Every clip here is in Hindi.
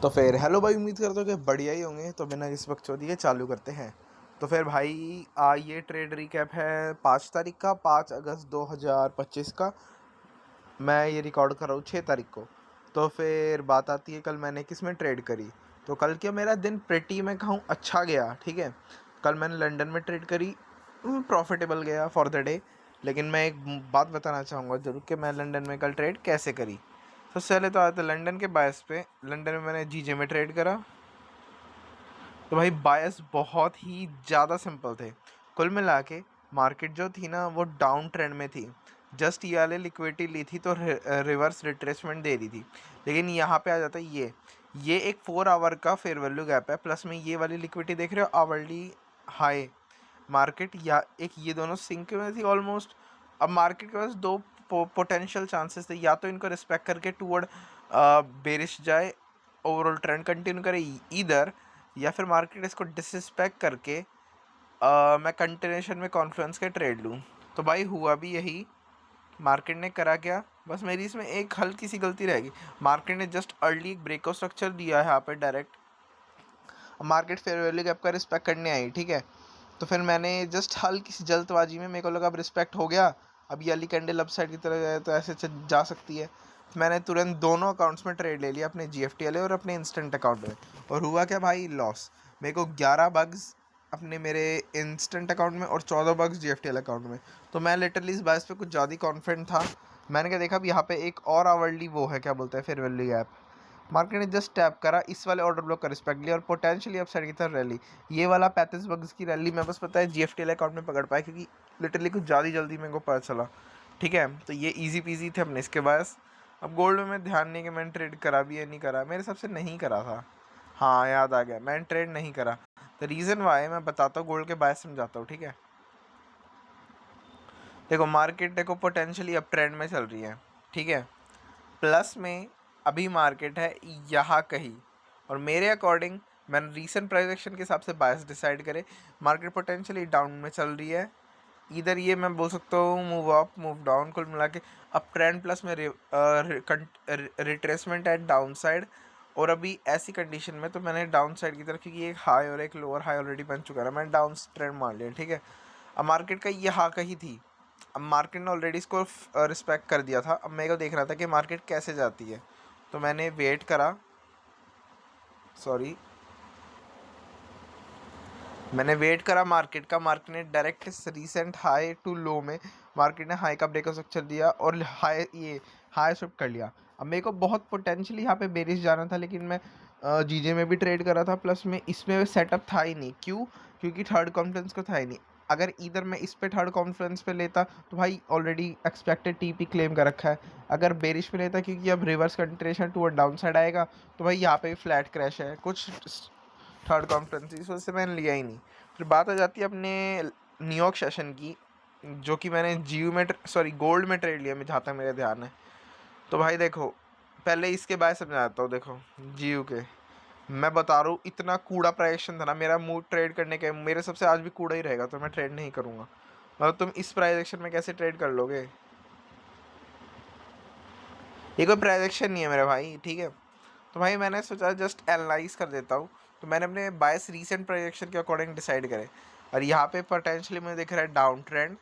तो फिर हेलो भाई, उम्मीद करता हूँ कि बढ़िया ही होंगे। तो बिना किसी बकचोदी के चालू करते हैं। तो फिर भाई ये ट्रेड रिकैप है 5 तारीख का, 5 अगस्त 2025 का। मैं ये रिकॉर्ड कर रहा हूँ 6 तारीख को। तो फिर बात आती है कल मैंने किस में ट्रेड करी। तो कल क्या मेरा दिन प्रेटी मैं कहूँ अच्छा गया, ठीक है। कल मैंने लंदन में ट्रेड करी, प्रॉफिटेबल गया फॉर द डे। लेकिन मैं एक बात बताना चाहूँगा ज़रूर कि मैं लंदन में कल ट्रेड कैसे करी। सबसे पहले तो आते लंदन के बायस पे। लंदन में मैंने जीजे में ट्रेड करा। तो भाई बायस बहुत ही ज़्यादा सिंपल थे। कुल मिला के मार्केट जो थी ना वो डाउन ट्रेंड में थी। जस्ट ये वाले लिक्विडिटी ली थी तो रिवर्स रिट्रेसमेंट दे रही थी। लेकिन यहाँ पे आ जाता है ये एक 4 आवर का फेयर वैल्यू गैप है, प्लस में ये वाली लिक्विडिटी देख रहे हो आवरली हाई मार्केट, या एक ये दोनों सिंक में थी ऑलमोस्ट। अब मार्केट के पास दो पोटेंशियल चांसेस थे, या तो इनको रिस्पेक्ट करके टूवर्ड बेरिश जाए, ओवरऑल ट्रेंड कंटिन्यू करे इधर, या फिर मार्केट इसको डिसरिस्पेक्ट करके मैं कंटिन्यूशन में कॉन्फ्लुएंस के ट्रेड लूँ। तो भाई हुआ भी यही। मार्केट ने करा क्या, बस मेरी इसमें एक हल्की सी गलती रहेगी। मार्केट ने जस्ट अर्ली एक ब्रेकआउट स्ट्रक्चर दिया है यहाँ पे direct. Market fair value gap का रिस्पेक्ट करने आई, ठीक है। तो फिर मैंने जस्ट हल्की सी जल्दबाजी में, मेरे को लगा अब रिस्पेक्ट हो गया, अब ये वाली कैंडल अप साइड की तरफ जाए तो ऐसे जा सकती है। तो मैंने तुरंत दोनों अकाउंट्स में ट्रेड ले लिया, अपने GFT वाले और अपने इंस्टेंट अकाउंट में। और हुआ क्या भाई, लॉस। मेरे को 11 बग्स अपने मेरे इंस्टेंट अकाउंट में और 14 बग्स GFT वाले अकाउंट में। तो मैं लिटरली इस बात पे कुछ ज़्यादा कॉन्फिडेंट था। मैंने क्या देखा, अब यहाँ पे एक और आवरली वो है, क्या बोलते हैं, फेयर वैल्यू गैप। मार्केट ने जस्ट टैप करा, इस वाले ऑर्डर ब्लॉक का रिस्पेक्ट लिया और पोटेंशियली अपसाइड की तरफ रैली। ये वाला 35 बग्स की रैली मैं बस पता है GFT वाले अकाउंट में पकड़ पाया, क्योंकि लिटरली कुछ ज़्यादा जल्दी मेरे को पता चला, ठीक है। तो ये इजी पीजी थे अपने इसके पास। अब गोल्ड में मैं ध्यान नहीं कि मैंने ट्रेड करा भी या नहीं करा, मेरे हिसाब से नहीं करा था। हाँ याद आ गया, मैंने ट्रेड नहीं करा। द रीज़न वाई मैं बताता हूँ, गोल्ड के बायस समझाता हूँ, ठीक है। देखो मार्केट देखो पोटेंशियली अप ट्रेंड में चल रही है, ठीक है। प्लस में अभी मार्केट है यहाँ कहीं, और मेरे अकॉर्डिंग मैंने रीसेंट प्राइस एक्शन के हिसाब से बायस डिसाइड करे, मार्केट पोटेंशियली डाउन में चल रही है। इधर ये मैं बोल सकता हूँ मूव अप मूव डाउन, कुल मिला के अप ट्रेंड प्लस में रिट्रेसमेंट एट डाउन साइड। और अभी ऐसी कंडीशन में तो मैंने डाउन साइड की तरफ, क्योंकि एक हाई और एक लोअर हाई ऑलरेडी बन चुका है, मैंने डाउन ट्रेंड मान लिया, ठीक है। अब मार्केट का ये हाँ कहीं थी, अब मार्केट ने ऑलरेडी इसको रिस्पेक्ट कर दिया था। अब मेरे को देख रहा था कि मार्केट कैसे जाती है, तो मैंने वेट करा, सॉरी, मैंने वेट करा मार्केट का। मार्केट ने direct recent high to low में मार्केट ने हाई का ब्रेकआउट स्ट्रक्चर दिया और हाई स्विफ्ट कर लिया। अब मेरे को बहुत पोटेंशियली यहाँ पे बेरिश जाना था, लेकिन मैं जीजे में भी ट्रेड करा था, प्लस में इसमें सेटअप था ही नहीं। क्यों? क्योंकि थर्ड कॉन्फ्रेंस को था ही नहीं। अगर इधर मैं इस पे थर्ड कॉन्फ्रेंस पे लेता तो भाई ऑलरेडी एक्सपेक्टेड TP क्लेम कर रखा है। अगर बेरिश पे लेता, क्योंकि अब रिवर्स कंट्रेशन टू डाउन साइड आएगा, तो भाई यहाँ पे भी फ्लैट क्रैश है कुछ थर्ड कॉन्फ्रेंस, इस वजह से मैंने लिया ही नहीं। फिर बात आ जाती है अपने न्यूयॉर्क सेशन की, जो कि मैंने जीयू में सॉरी गोल्ड में ट्रेड लिया, मैं जहाँ तक मेरा ध्यान है। तो भाई देखो पहले इसके बारे समझाता हूँ। देखो जीयू के मैं बता रहा हूँ, इतना कूड़ा प्राइजेक्शन था ना, मेरा मूड ट्रेड करने के मेरे सबसे आज भी कूड़ा ही रहेगा, तो मैं ट्रेड नहीं करूँगा। मतलब तुम इस प्राइजेक्शन में कैसे ट्रेड कर लोगे, ये कोई प्राइजेक्शन नहीं है मेरे भाई, ठीक है। तो भाई मैंने सोचा जस्ट एनालाइज कर देता हूँ। तो मैंने अपने बायस रीसेंट प्रोजेक्शन के अकॉर्डिंग डिसाइड करे, और यहाँ पे पोटेंशियली मुझे दिख रहा है डाउन ट्रेंड,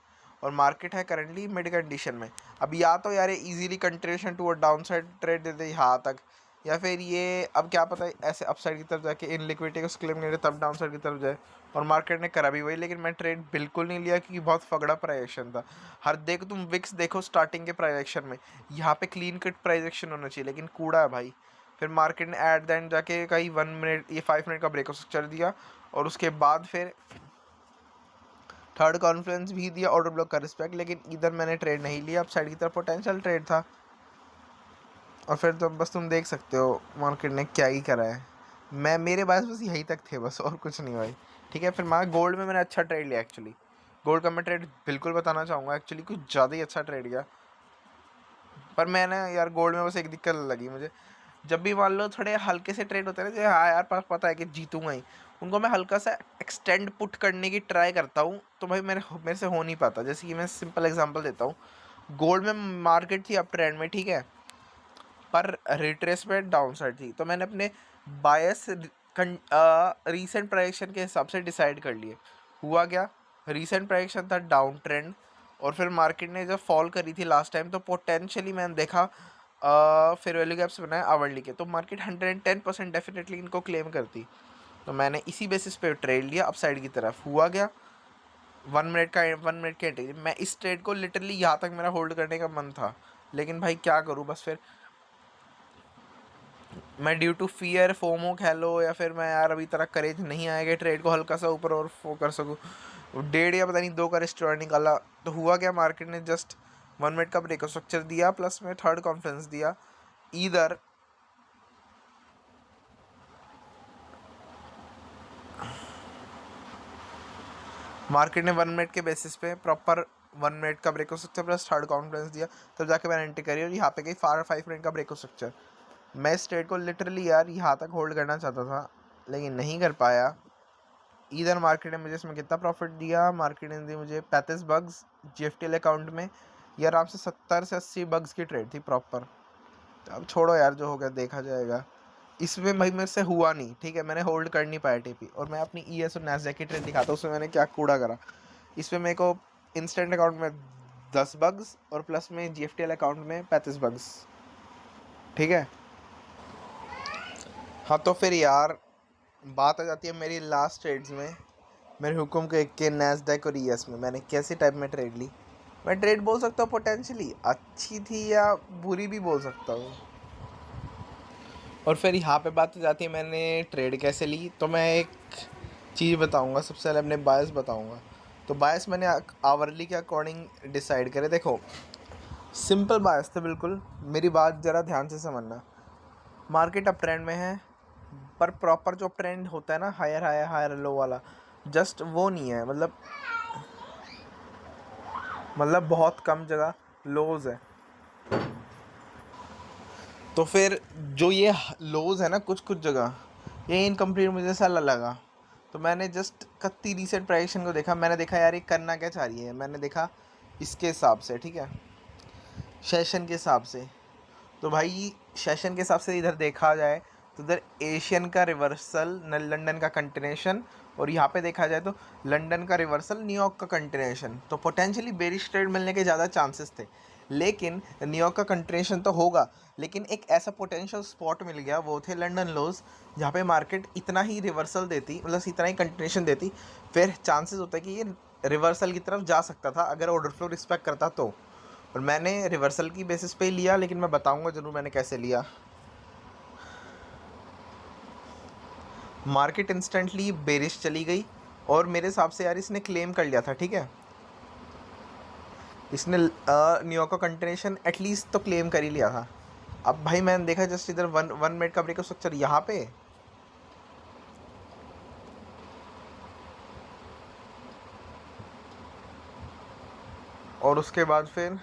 और मार्केट है करंटली मिड कंडीशन में। अब या तो यार इजीली कंट्रेशन टू डाउन साइड ट्रेड दे दे यहाँ तक, या फिर ये अब क्या पता है ऐसे अपसाइड की तरफ जाके इन लिक्विडिटी को क्लेम करे तब डाउन साइड की तरफ जाए। और मार्केट ने करा भी वही, लेकिन मैं ट्रेड बिल्कुल नहीं लिया, क्योंकि बहुत फगड़ा प्राइजेक्शन था। हर देखो तुम विक्स देखो स्टार्टिंग के प्राइजेक्शन में, यहाँ पे क्लीन कट प्राइजेक्शन होना चाहिए, लेकिन कूड़ा है भाई। फिर मार्केट ने एट द एंड जाके कहीं 1 मिनट ये 5 मिनट का ब्रेकआउट स्ट्रक्चर दिया, और उसके बाद फिर थर्ड कॉन्फ्रेंस भी दिया ऑर्डर ब्लॉक का रिस्पेक्ट। लेकिन इधर मैंने ट्रेड नहीं लिया, अब साइड की तरफ पोटेंशियल ट्रेड था। और फिर तो बस तुम देख सकते हो मार्केट ने क्या ही करा है। मैं मेरे पास बस यही तक थे बस, और कुछ नहीं भाई, ठीक है। फिर मैं गोल्ड में मैंने अच्छा ट्रेड लिया एक्चुअली। गोल्ड का मैं ट्रेड बिल्कुल बताना चाहूँगा, एक्चुअली कुछ ज़्यादा ही अच्छा ट्रेड किया। पर मैंने यार गोल्ड में बस एक दिक्कत लगी मुझे, जब भी मान लो थोड़े हल्के से ट्रेड होते हैं ना, जो हाँ यार पास पता है कि जीतूंगा ही, उनको मैं हल्का सा एक्सटेंड पुट करने की ट्राई करता हूँ, तो भाई मेरे से हो नहीं पाता। जैसे कि मैं सिंपल एग्जांपल देता हूँ, गोल्ड में मार्केट थी अप ट्रेंड में, ठीक है। पर रिट्रेसमेंट डाउन साइड थी, तो मैंने अपने बायस रीसेंट प्राइजेक्शन के हिसाब से डिसाइड कर लिए। हुआ क्या, रीसेंट प्राइजेक्शन था डाउन ट्रेंड, और फिर मार्केट ने जब फॉल करी थी लास्ट टाइम तो पोटेंशियली मैंने देखा फिर वैल्यू गैप्स बनाए आवरली के, तो मार्केट 110% डेफिनेटली इनको क्लेम करती। तो मैंने इसी बेसिस पे ट्रेड लिया अपसाइड की तरफ। हुआ क्या, 1 मिनट का एंट्री, मैं इस ट्रेड को लिटरली यहाँ तक मेरा होल्ड करने का मन था, लेकिन भाई क्या करूँ, बस फिर मैं ड्यू टू फियर फोमो कह लो, या फिर मैं यार अभी तरह करेज नहीं आएगा ट्रेड को हल्का सा ऊपर और फो कर सकूँ, 1.5 या पता नहीं 2 का रेस्टोरेंट निकाला। तो हुआ क्या, मार्केट ने जस्ट 1 मिनट का ब्रेक स्ट्रक्चर दिया, प्लस में थर्ड कॉन्फ्रेंस दिया। इधर मार्केट ने 1 मिनट के बेसिस पे प्रॉपर 1 मिनट का break structure plus third conference दिया, तब जाके मैंने एंट्री करी, और यहाँ पे गई 5 मिनट का ब्रेक स्ट्रक्चर। मैं इस ट्रेड को लिटरली यार यहाँ तक होल्ड करना चाहता था, लेकिन नहीं कर पाया। इधर मार्केट ने मुझे इसमें कितना प्रॉफिट दिया, मार्केट ने दी मुझे 35 बग्स GFTL अकाउंट में। ये आराम से 70 से 80 बग्स की ट्रेड थी प्रॉपर। अब छोड़ो यार, जो हो गया देखा जाएगा। इसमें भाई मेरे से हुआ नहीं, ठीक है, मैंने होल्ड कर नहीं पाया TP। और मैं अपनी ES और नैस्डैक की ट्रेड दिखाता हूँ, उसमें मैंने क्या कूड़ा करा। इसमें मेरे को इंस्टेंट अकाउंट में 10 बग्स और प्लस में GFTL अकाउंट में 35 बग्स, ठीक है। हाँ तो फिर यार बात आ जाती है मेरी लास्ट ट्रेड्स में, मेरे हुक्म के नैस्डैक और ES में मैंने कैसे टाइप में ट्रेड ली। मैं ट्रेड बोल सकता हूँ पोटेंशियली अच्छी थी या बुरी भी बोल सकता हूँ। और फिर यहाँ पे बात आ जाती है मैंने ट्रेड कैसे ली। तो मैं एक चीज़ बताऊँगा, सबसे पहले अपने बायस बताऊँगा। तो बायस मैंने आवरली के अकॉर्डिंग डिसाइड करे। देखो सिंपल बायस थे बिल्कुल, मेरी बात ज़रा ध्यान से समझना। मार्केट अप ट्रेंड में है, पर प्रॉपर जो ट्रेंड होता है ना हायर हायर हायर लो वाला, जस्ट वो नहीं है। मतलब बहुत कम जगह लोज है। तो फिर जो ये लोज है ना कुछ कुछ जगह, ये इनकम्प्लीट मुझे ऐसा लगा। तो मैंने जस्ट कत्ती रीसेंट प्राइजेक्शन को देखा, मैंने देखा यार ये करना क्या चाह रही है। मैंने देखा इसके हिसाब से, ठीक है, सेशन के हिसाब से। तो भाई सेशन के हिसाब से इधर देखा जाए तो इधर एशियन का रिवर्सल, लंदन का कंटिन्यूशन, और यहाँ पे देखा जाए तो लंदन का रिवर्सल, न्यूयॉर्क का कंटिन्यूशन। तो पोटेंशियली बेरिश ट्रेड मिलने के ज़्यादा चांसेस थे, लेकिन न्यूयॉर्क का कंटिन्यूशन तो होगा, लेकिन एक ऐसा पोटेंशियल स्पॉट मिल गया, वो थे लंदन लोज, जहाँ पे मार्केट इतना ही रिवर्सल देती, मतलब इतना ही कंटिन्यूशन देती, फिर चांसेस होता है कि ये रिवर्सल की तरफ जा सकता था अगर ऑर्डर फ्लो रिस्पेक्ट करता तो। और मैंने रिवर्सल की बेसिस पे लिया, लेकिन मैं बताऊंगा ज़रूर मैंने कैसे लिया। मार्केट इंस्टेंटली बेरिश चली गई, और मेरे हिसाब से यार इसने क्लेम कर लिया था, ठीक है, इसने न्यूयॉर्क का कंटिन्यूशन एटलीस्ट तो क्लेम कर ही लिया था। अब भाई मैंने देखा जस्ट इधर वन मिनट का ब्रेक स्ट्रक्चर यहाँ पे, और उसके बाद फिर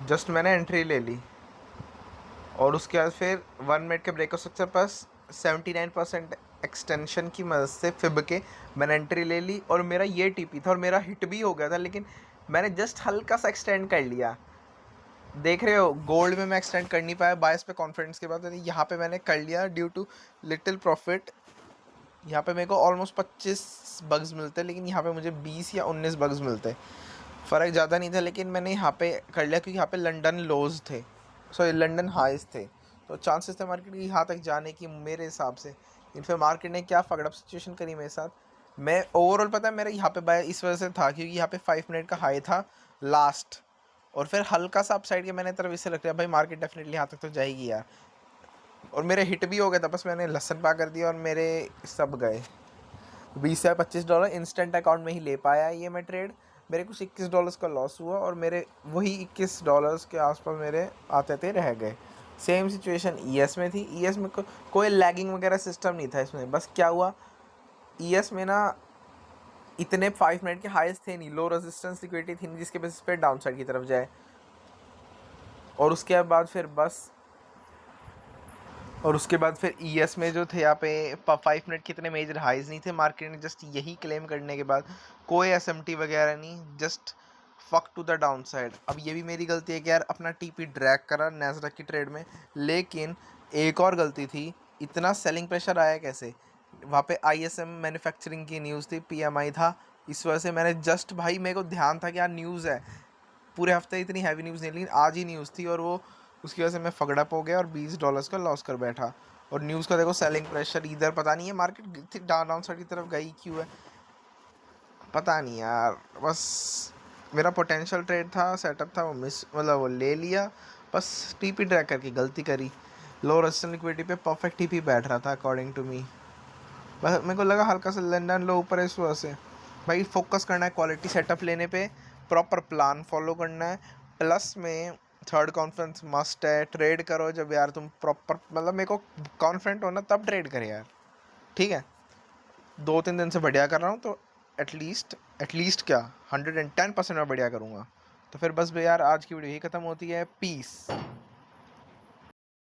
जस्ट मैंने एंट्री ले ली, और उसके बाद फिर 1 मिनट के ब्रेक स्ट्रक्चर पास 79% एक्सटेंशन की मदद से फिब के मैंने एंट्री ले ली, और मेरा ये TP था और मेरा हिट भी हो गया था, लेकिन मैंने जस्ट हल्का सा एक्सटेंड कर लिया। देख रहे हो गोल्ड में मैं एक्सटेंड कर नहीं पाया बायस पे कॉन्फिडेंस के बाद, यहाँ पे मैंने कर लिया ड्यू टू लिटिल प्रॉफिट। यहाँ पे मेरे को ऑलमोस्ट 25 बग्स मिलते, लेकिन यहाँ पे मुझे 20 या 19 बग्स मिलते, फ़र्क ज़्यादा नहीं था, लेकिन मैंने यहाँ पे कर लिया क्योंकि यहाँ पे लंदन लोज थे, सॉरी लंदन हाइज थे। तो चांसेस थे मार्केट की यहाँ तक जाने की मेरे हिसाब से। इन फिर मार्केट ने क्या फगड़प सिचुएशन करी मेरे साथ। मैं ओवरऑल पता है मेरा यहाँ पे बाय इस वजह से था क्योंकि यहाँ पे 5 मिनट का हाई था लास्ट, और फिर हल्का सा अपसाइड के मैंने तरफ इससे लग रहा भाई मार्केट डेफिनेटली यहाँ तक तो जाएगी यार, और मेरे हिट भी हो गया था, बस मैंने लहसन पा कर दिया और मेरे सब गए। 20 से $25 इंस्टेंट अकाउंट में ही ले पाया ये मैं ट्रेड। मेरे कुछ $21 का लॉस हुआ, और मेरे वही $21 के आसपास मेरे आते थे रह गए। सेम सिचुएशन ES में थी। ES में कोई लैगिंग वगैरह सिस्टम नहीं था इसमें। बस क्या हुआ, ES में ना इतने 5 मिनट के हाईस थे नहीं, लो रेजिस्टेंस लिक्विडिटी थी नहीं जिसके बेसिस पे डाउन साइड की तरफ जाए। और उसके बाद फिर बस और उसके बाद फिर ES में जो थे यहाँ पे 5 मिनट के इतने मेजर हाइज नहीं थे। मार्केट ने जस्ट यही क्लेम करने के बाद कोई SMT वगैरह नहीं, just fuck to the downside. अब ये भी मेरी गलती है कि यार अपना टीपी ड्रैग करा नैस्डैक की ट्रेड में, लेकिन एक और गलती थी, इतना सेलिंग प्रेशर आया कैसे? वहाँ पे ISM मैन्युफैक्चरिंग की न्यूज़ थी, PMI था, इस वजह से मैंने जस्ट, भाई मेरे को ध्यान था कि यार न्यूज़ है, पूरे हफ्ते इतनी हैवी न्यूज़ नहीं, लेकिन आज ही न्यूज़ थी और वो उसकी वजह से मैं फगड़प हो गया और $20 का लॉस कर बैठा। और न्यूज़ का देखो सेलिंग प्रेशर, इधर पता नहीं है मार्केट डाउन साइड की तरफ गई क्यों है, पता नहीं यार। बस मेरा पोटेंशियल ट्रेड था, सेटअप था, वो मिस, मतलब वो ले लिया, बस टीपी ड्रैग करके गलती करी। लो रेजिस्टेंस लिक्विडिटी पे परफेक्ट टीपी बैठ रहा था अकॉर्डिंग टू मी, बस मेरे को लगा हल्का सा लंदन लो ऊपर है इस वजह से। भाई फोकस करना है क्वालिटी सेटअप लेने पे, प्रॉपर प्लान फॉलो करना है, प्लस में थर्ड कॉन्फ्रेंस मस्ट है। ट्रेड करो जब यार तुम प्रॉपर, मतलब मेरे को कॉन्फिडेंट होना तब ट्रेड करे यार, ठीक है। 2-3 दिन से बढ़िया कर रहा हूँ तो एटलीस्ट क्या 110% में बढ़िया करूँगा। तो फिर बस भैया यार आज की वीडियो यही ख़त्म होती है। पीस।